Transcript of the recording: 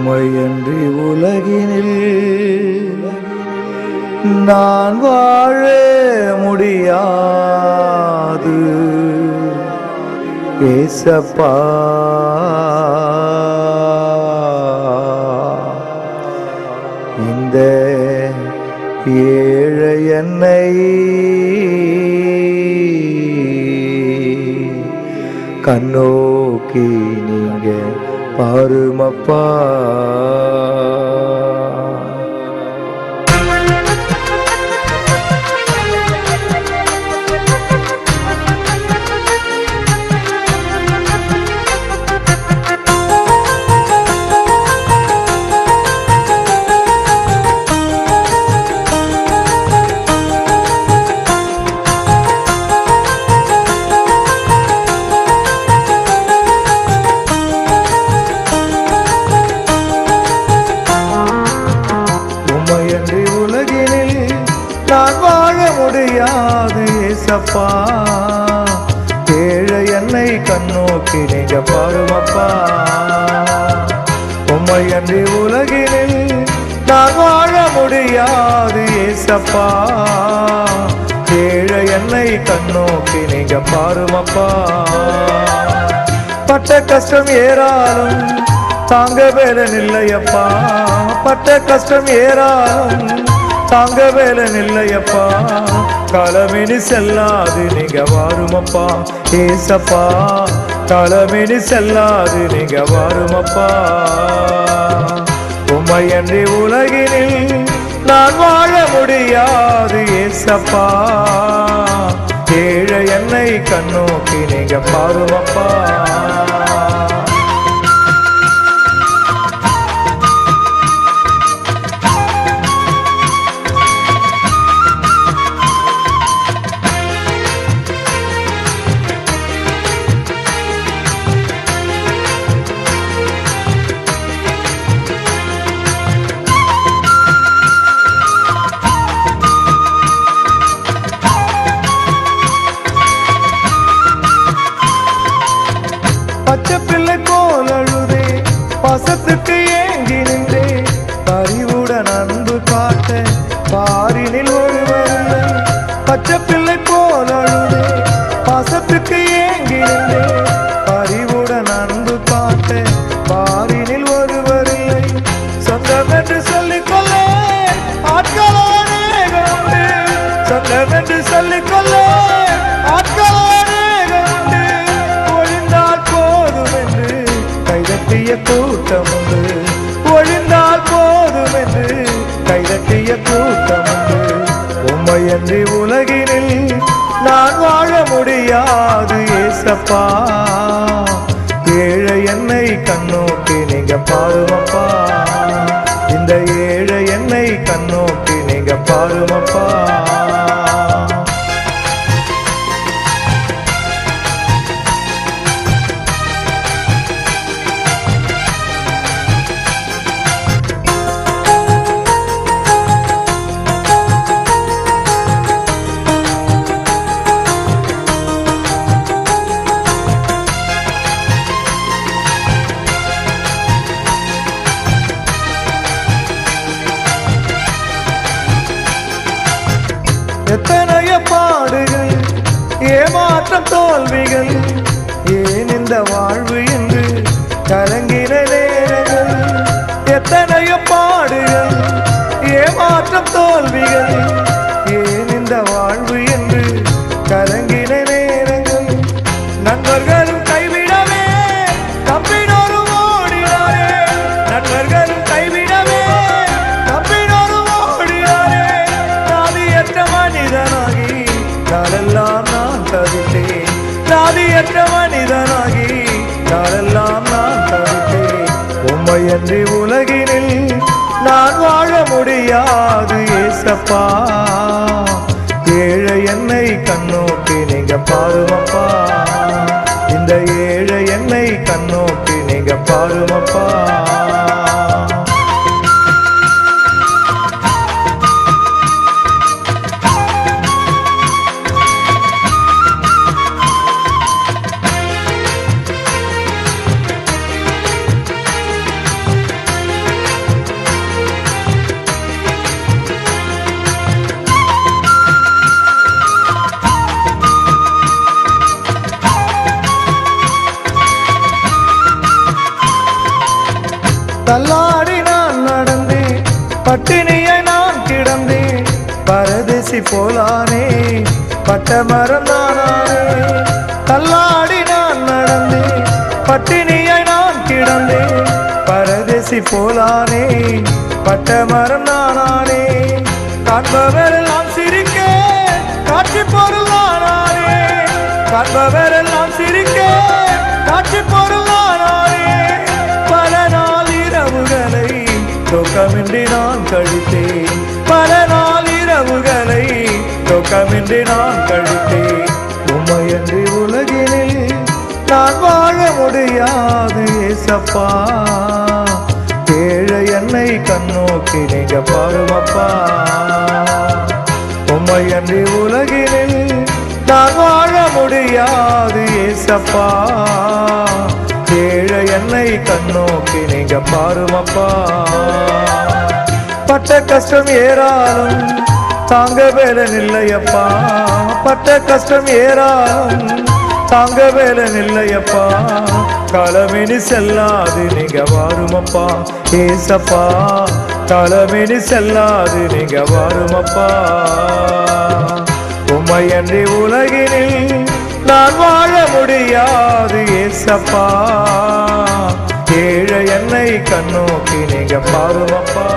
உம்மையன்றி உலகினில் நான் வாழ முடியாது ஏசப்பா. இந்த ஏழை என்னை கண்ணோக்கி நீங்க பாருமப்பா. நான் வாழ முடியாது ஏசப்பா. ஏழை என்னை கண்ணோக்கி நீங்க பாருமப்பா. உம்மையன்றி உலகினில் நான் வாழ முடியாது ஏசப்பா. ஏழை என்னை கண்ணோக்கி நீங்க பாருமப்பா. பட்ட கஷ்டம் ஏறாலும் தாங்க வேலன் இல்லையப்பா. பட்ட கஷ்டம் ஏறாலும் தாங்க வேலன் இல்லையப்பா. களமினி செல்லாது நீங்க வாருமப்பா ஏசப்பா. களமினி செல்லாது நீங்க வாருமப்பா. உம்மையன்றி உலகினில் நான் வாழ முடியாது ஏசப்பா. ஏழை என்னை கண்ணோக்கி நீங்க பாருமப்பா. பச்சை பிள்ளை போல் அழுதே பசத்துக்கு ஏங்கி நின்றே. பறிவுடன் அன்பு காட்ட பாரினில் ஒருவரில்லை. பச்சை பிள்ளை போல் அழுதே பசத்துக்கு ஏங்கி நின்றே. பறிவுடன் அன்பு காட்ட பாரினில் ஒருவரில்லை. சொந்தம் என்று சொல்லிக்கொள்ள ஆட்கள் அநேகம் உண்டு. சொந்தம் என்று சொல்லிக்கொள்ள ஆட்கள் கூட்டம் உண்டு. ஒழிந்தால் போதும் என்று கைதட்டிய கூட்டம் உண்டு. உம்மையன்றி உலகினில் நான் வாழ முடியாது ஏசப்பா. ஏழை என்னை கண்ணோக்கி நீங்க பாருமப்பா. இந்த ஏழை என்னை கண்ணோக்கி நீங்க பாருமப்பா. எத்தனைய பாடுகள் ஏமாற்றம் தோல்விகள். ஏன் இந்த வாழ்வு என்று கலங்கின நேரங்கள். எத்தனைய பாடுகள் ஏமாற்றம் தோல்விகள். ஏன் இந்த வாழ்வு என்று கலங்கின நேரங்கள். நண்பர்களும் கைவிடவே தப்பினோரும் ஓடினாரே. நண்பர்களும் கைவிடவே தப்பினோரும் ஓடினாரே. நாதியற்ற மனிதனாகி நாளெல்லாம் நான் தவித்தேன். நாதியற்ற மனிதனாகி நாளெல்லாம் நான் தவித்தேன். உம்மையன்றி உலகினில் நான் வாழ முடியாது ஏசப்பா. ஏழை என்னை கண்ணோக்கி நீங்க பாருமப்பா. இந்த ஏழை என்னை கண்ணோக்கி நீங்க பாருமப்பா. தள்ளாடி நான் நடந்தேன், பட்டினியை நான் கிடந்தேன், பரதேசி போலானே பட்ட மரம் நானானே. தள்ளாடி நான் நடந்தேன், பட்டினியை நான் கிடந்தேன், பரதேசி போலானே பட்ட மரம் நானானே. காண்பவரெல்லாம் சிரிக்க காட்சி பொருள் நானானே, காண்பவரெல்லாம் சிரிக்க காட்சி பொருள் நானானே. பல நாள் இரவுகளை தூக்கமின்றி நான் கழித்தேன், பல நாள் இரவுகளை தூக்கமின்றி நான் கழித்தேன். உம்மையன்றி உலகினில் நான் வாழ முடியாது ஏசப்பா. ஏழை என்னை கண்ணோக்கி நீங்க பாருமப்பா. உம்மையன்றி உலகினில் நான் வாழ முடியாது ஏசப்பா. ஏழை என்னை கண்ணோக்கி நீங்க பாருமப்பா. பட்ட கஷ்டம் ஏறாலும் தாங்க வேலன் இல்லையப்பா, பட்ட கஷ்டம் ஏறாலும் தாங்க வேலன் இல்லையப்பா. காலமேனி செல்லாது நீங்க வாருமப்பா ஏசப்பா, காலமேனி செல்லாது நீங்க வாருமப்பா. உம்மையன்றி உலகினில் நான் வாழ முடியாது ஏசப்பா. ஏழை என்னை கண்ணோக்கி நீங்க பாருமப்பா.